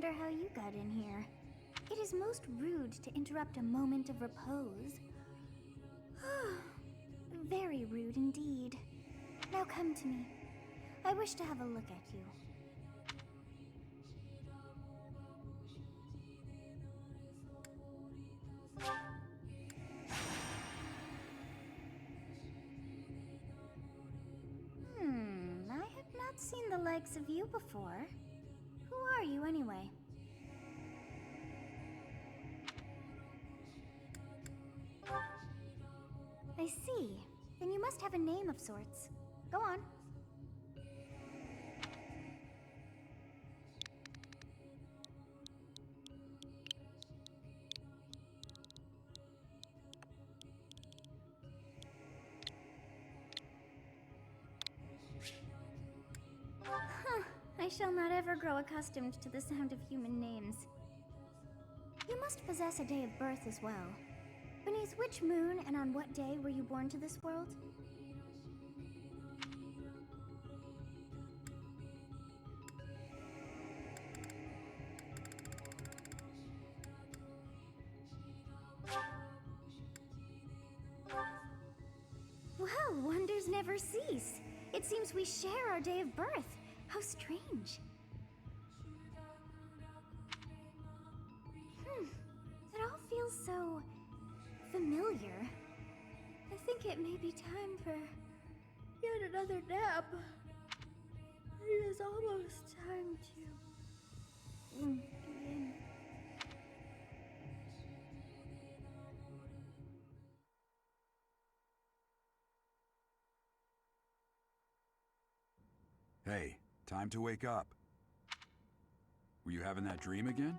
wonder how you got in here. It is most rude to interrupt a moment of repose. Very rude indeed. Now come to me. I wish to have a look at you. I have not seen the likes of you before. Who are you anyway? I see. Then you must have a name of sorts. Go on. I shall not ever grow accustomed to the sound of human names. You must possess a day of birth as well. Beneath which moon and on what day were you born to this world? Well, wonders never cease. It seems we share our day of birth. How strange. It all feels so familiar. I think it may be time for yet another nap. It is almost time to begin. Hey, time to wake up. Were you having that dream again?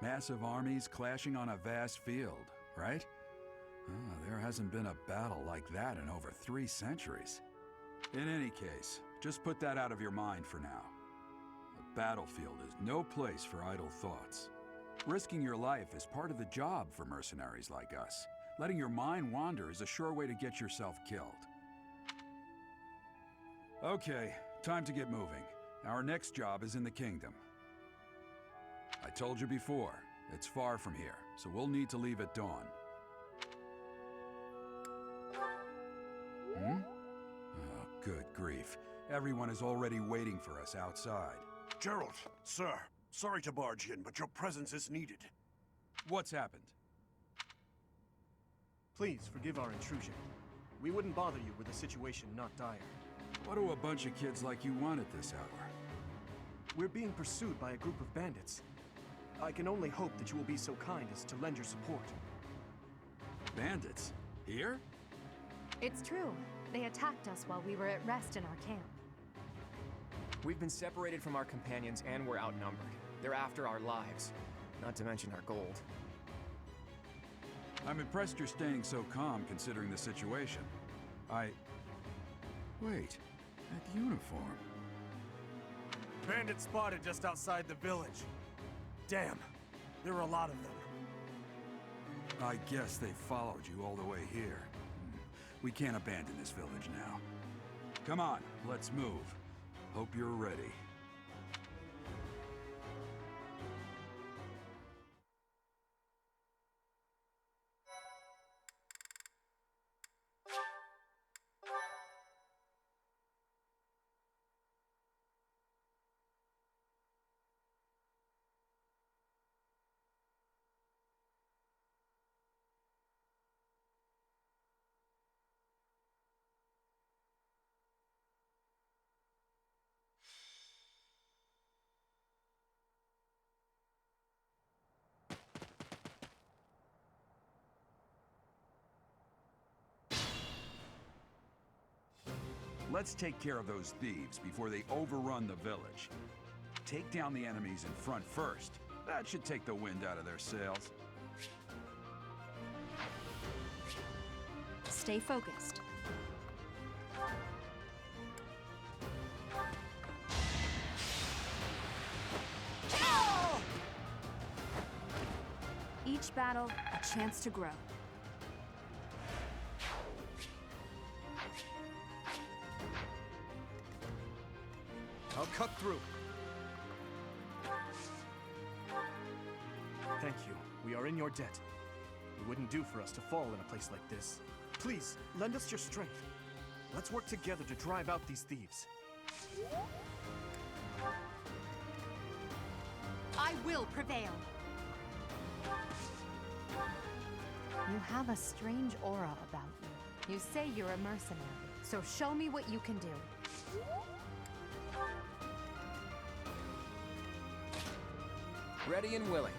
Massive armies clashing on a vast field, right? There hasn't been a battle like that in over 3 centuries. In any case, just put that out of your mind for now. A battlefield is no place for idle thoughts. Risking your life is part of the job for mercenaries like us. Letting your mind wander is a sure way to get yourself killed. Okay, time to get moving. Our next job is in the kingdom. I told you before, it's far from here, so we'll need to leave at dawn. Oh, good grief. Everyone is already waiting for us outside. Gerald, sir, sorry to barge in, but your presence is needed. What's happened? Please forgive our intrusion. We wouldn't bother you were the situation not dire. What do a bunch of kids like you want at this hour? We're being pursued by a group of bandits. I can only hope that you will be so kind as to lend your support. Bandits? Here? It's true. They attacked us while we were at rest in our camp. We've been separated from our companions and we're outnumbered. They're after our lives, not to mention our gold. I'm impressed you're staying so calm considering the situation. Wait, that uniform. Bandits spotted just outside the village. Damn, there were a lot of them. I guess they followed you all the way here. We can't abandon this village now. Come on, let's move. Hope you're ready. Let's take care of those thieves before they overrun the village. Take down the enemies in front first. That should take the wind out of their sails. Stay focused. Each battle, a chance to grow. I'll cut through. Thank you. We are in your debt. It wouldn't do for us to fall in a place like this. Please, lend us your strength. Let's work together to drive out these thieves. I will prevail. You have a strange aura about you. You say you're a mercenary, so show me what you can do. Ready and willing.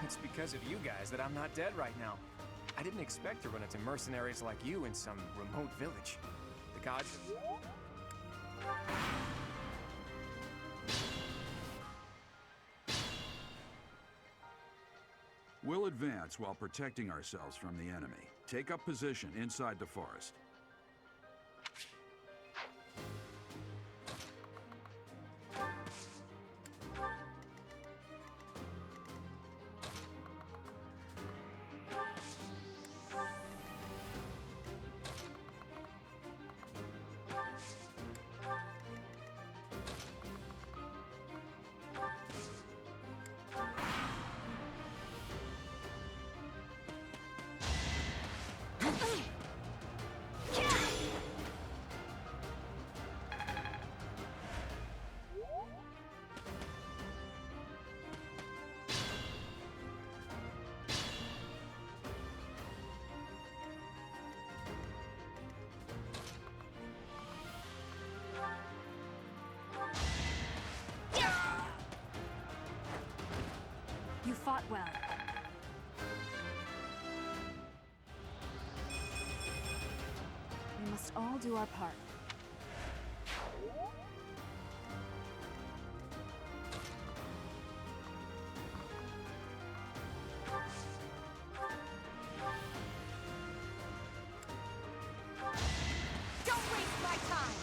It's because of you guys that I'm not dead right now. I didn't expect to run into mercenaries like you in some remote village. The gods... We'll advance while protecting ourselves from the enemy. Take up position inside the forest. You fought well. We must all do our part. Don't waste my time!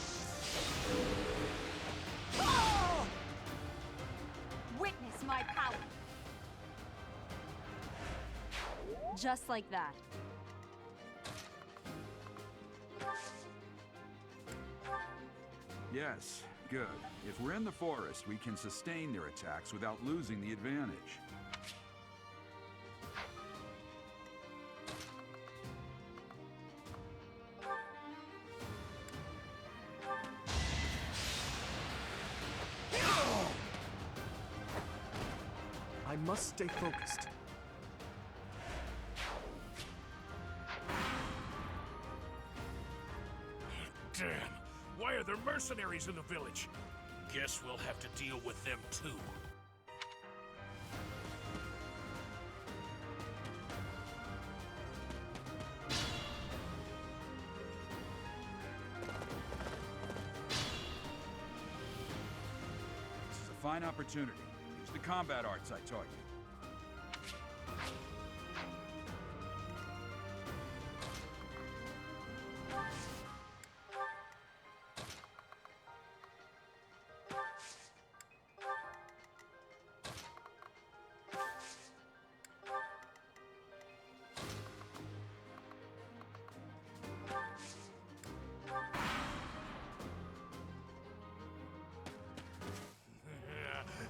Oh! Witness my power! Just like that. Yes, good. If we're in the forest, we can sustain their attacks without losing the advantage. I must stay focused. Damn! Why are there mercenaries in the village? Guess we'll have to deal with them too. This is a fine opportunity. Use the combat arts I taught you.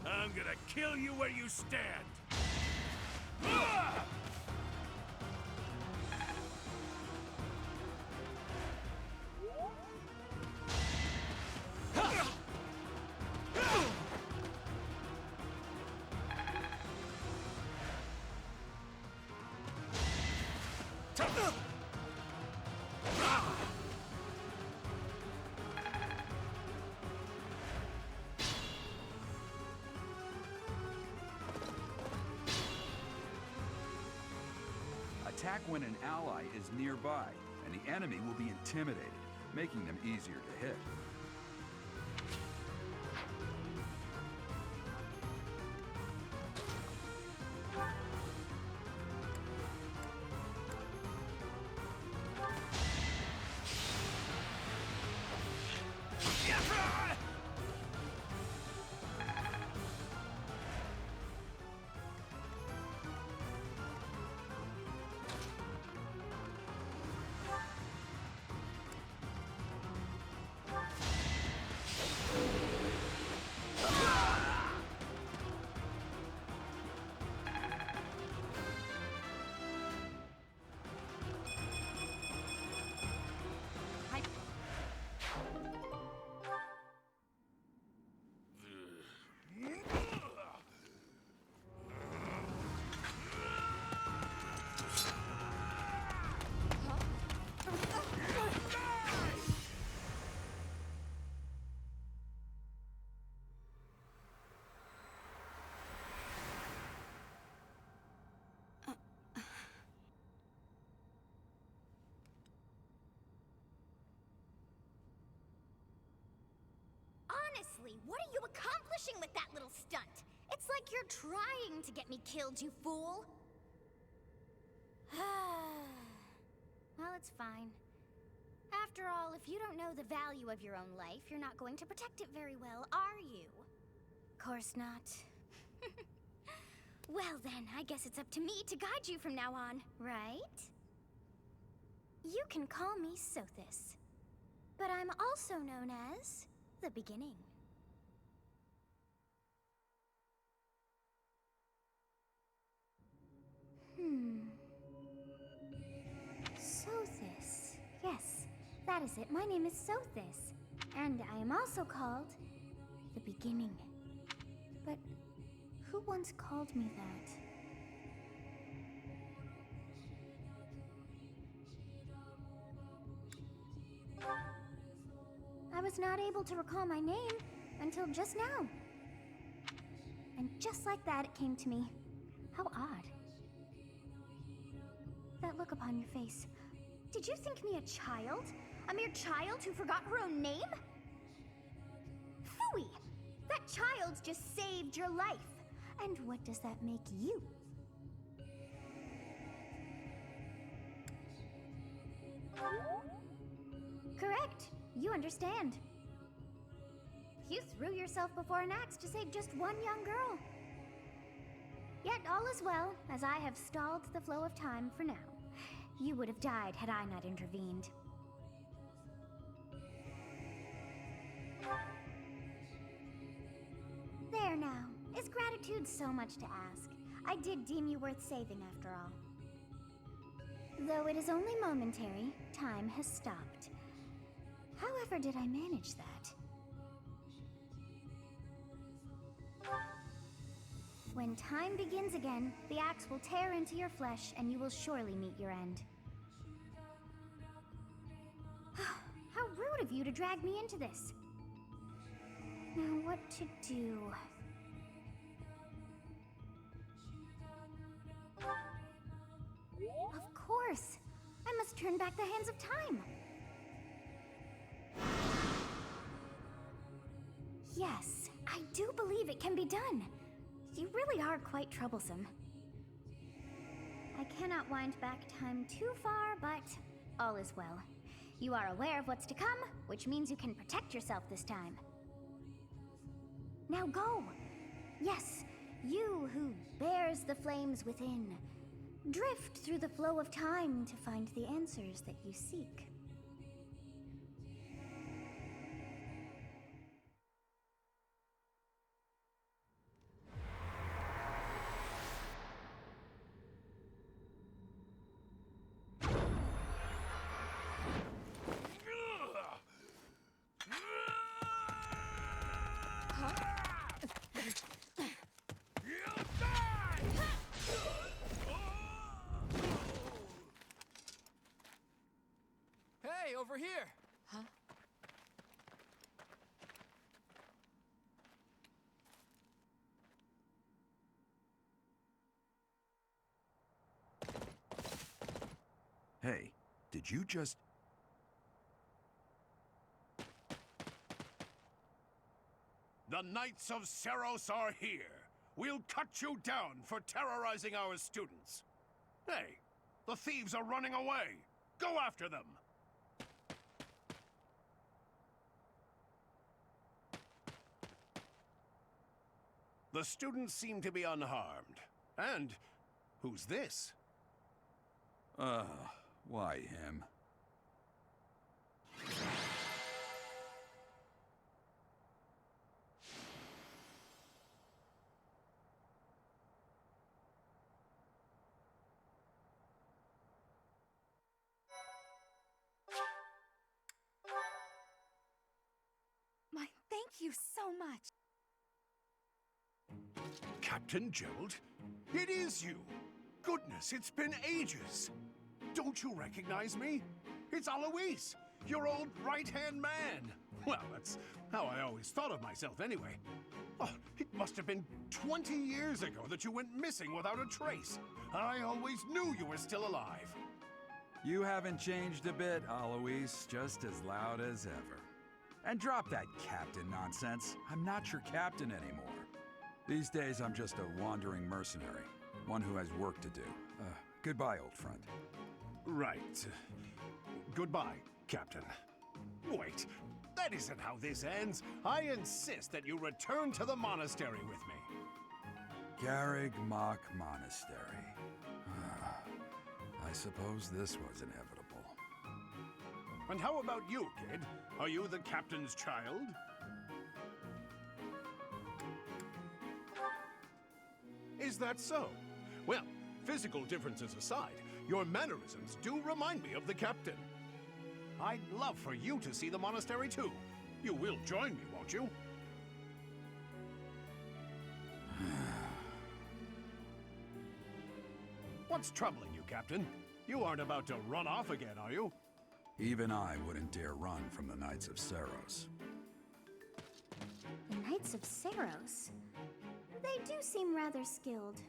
I'm gonna kill you where you stand! Attack when an ally is nearby, and the enemy will be intimidated, making them easier to hit. Honestly, what are you accomplishing with that little stunt? It's like you're trying to get me killed, you fool! Well, it's fine. After all, if you don't know the value of your own life, you're not going to protect it very well, are you? Course not. Well then, I guess it's up to me to guide you from now on, right? You can call me Sothis, but I'm also known as the Beginning. Sothis. Yes, that is it. My name is Sothis, and I am also called the Beginning. But who once called me that? I was not able to recall my name until just now. And just like that, it came to me. How odd. That look upon your face. Did you think me a child? A mere child who forgot her own name? Phooey! That child just saved your life. And what does that make you? Correct. You understand. You threw yourself before an axe to save just one young girl. Yet all is well, as I have stalled the flow of time for now. You would have died had I not intervened. There now. Is gratitude so much to ask? I did deem you worth saving after all. Though it is only momentary, time has stopped. However did I manage that? When time begins again, the axe will tear into your flesh and you will surely meet your end. How rude of you to drag me into this. Now what to do? Of course! I must turn back the hands of time! Yes, I do believe it can be done. You really are quite troublesome. I cannot wind back time too far, but all is well. You are aware of what's to come, which means you can protect yourself this time. Now go! Yes, you who bears the flames within. Drift through the flow of time to find the answers that you seek. Hey, over here! Huh? Did you just... The Knights of Seros are here. We'll cut you down for terrorizing our students. Hey, the thieves are running away. Go after them. The students seem to be unharmed. And who's this? Why him? My thank you so much. Captain Gerald? It is you! Goodness, it's been ages! Don't you recognize me? It's Alois, your old right-hand man! Well, that's how I always thought of myself anyway. Oh, it must have been 20 years ago that you went missing without a trace. I always knew you were still alive. You haven't changed a bit, Alois, just as loud as ever. And drop that captain nonsense. I'm not your captain anymore. These days, I'm just a wandering mercenary. One who has work to do. Goodbye, old friend. Right. Goodbye, Captain. Wait, that isn't how this ends. I insist that you return to the monastery with me. Garreg Mach Monastery. I suppose this was inevitable. And how about you, kid? Are you the captain's child? Is that so? Well, physical differences aside, your mannerisms do remind me of the captain. I'd love for you to see the monastery too. You will join me, won't you? What's troubling you, Captain? You aren't about to run off again, are you? Even I wouldn't dare run from the Knights of Seros. The Knights of Seros? They do seem rather skilled.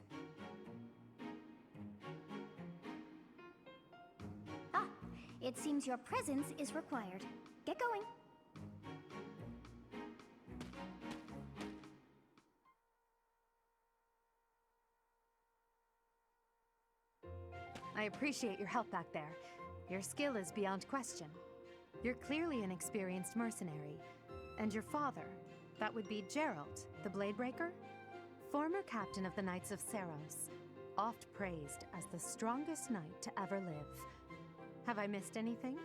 Ah, it seems your presence is required. Get going. I appreciate your help back there. Your skill is beyond question. You're clearly an experienced mercenary. And your father, that would be Gerald, the Bladebreaker? Former captain of the Knights of Seros, oft praised as the strongest knight to ever live. Have I missed anything?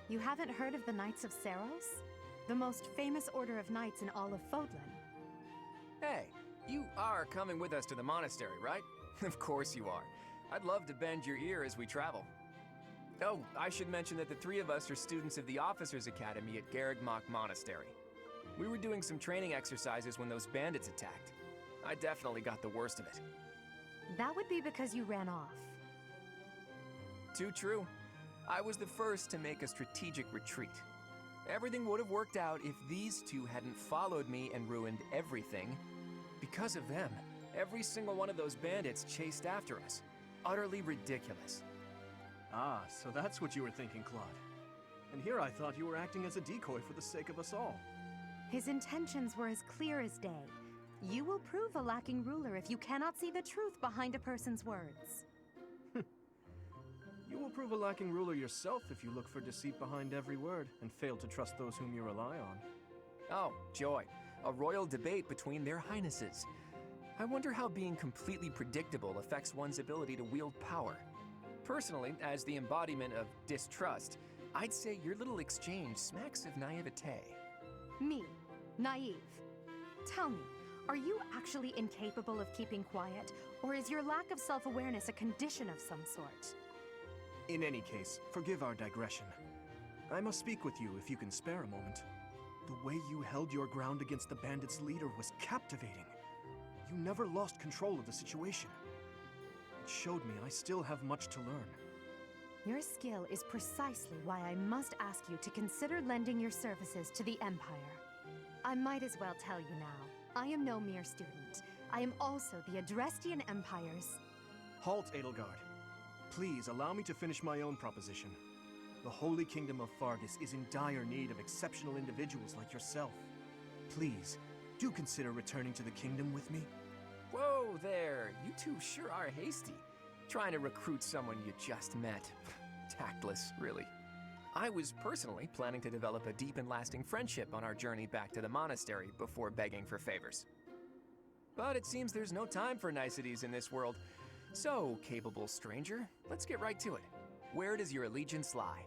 You haven't heard of the Knights of Seros? The most famous order of knights in all of Fodlan. Hey, you are coming with us to the monastery, right? Of course you are. I'd love to bend your ear as we travel. Oh, I should mention that the three of us are students of the Officers' Academy at Garreg Mach Monastery. We were doing some training exercises when those bandits attacked. I definitely got the worst of it. That would be because you ran off. Too true. I was the first to make a strategic retreat. Everything would have worked out if these two hadn't followed me and ruined everything. Because of them, every single one of those bandits chased after us. Utterly ridiculous. Ah, so that's what you were thinking, Claude. And here I thought you were acting as a decoy for the sake of us all. His intentions were as clear as day. You will prove a lacking ruler if you cannot see the truth behind a person's words. You will prove a lacking ruler yourself if you look for deceit behind every word and fail to trust those whom you rely on. Oh, joy. A royal debate between their highnesses. I wonder how being completely predictable affects one's ability to wield power. Personally, as the embodiment of distrust, I'd say your little exchange smacks of naivete. Me, naive. Tell me, are you actually incapable of keeping quiet, or is your lack of self-awareness a condition of some sort? In any case, forgive our digression. I must speak with you if you can spare a moment. The way you held your ground against the bandits' leader was captivating. You never lost control of the situation. It showed me I still have much to learn. Your skill is precisely why I must ask you to consider lending your services to the Empire. I might as well tell you now, I am no mere student. I am also the Adrestian Empire's. Halt, Edelgard. Please allow me to finish my own proposition. The Holy Kingdom of Fargus is in dire need of exceptional individuals like yourself. Please, do consider returning to the kingdom with me. Whoa there, you two sure are hasty. Trying to recruit someone you just met. Tactless, really. I was personally planning to develop a deep and lasting friendship on our journey back to the monastery before begging for favors. But it seems there's no time for niceties in this world. So, capable stranger, let's get right to it. Where does your allegiance lie?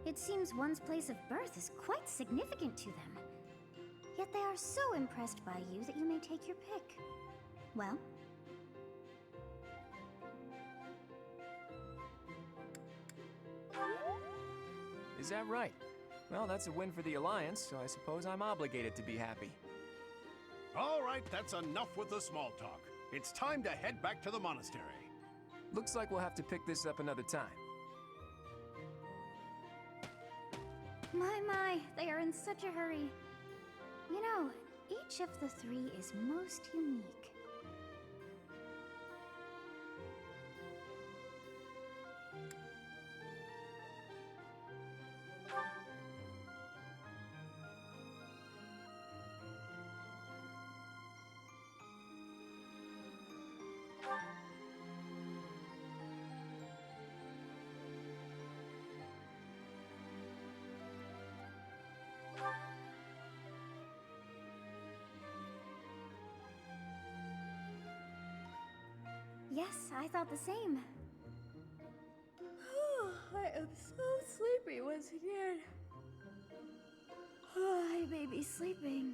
It seems one's place of birth is quite significant to them. Yet they are so impressed by you that you may take your pick. Well? Is that right? Well, that's a win for the Alliance, so I suppose I'm obligated to be happy. All right, that's enough with the small talk. It's time to head back to the monastery. Looks like we'll have to pick this up another time. My, they are in such a hurry. You know, each of the three is most unique. Yes, I thought the same. I am so sleepy once again. I may be sleeping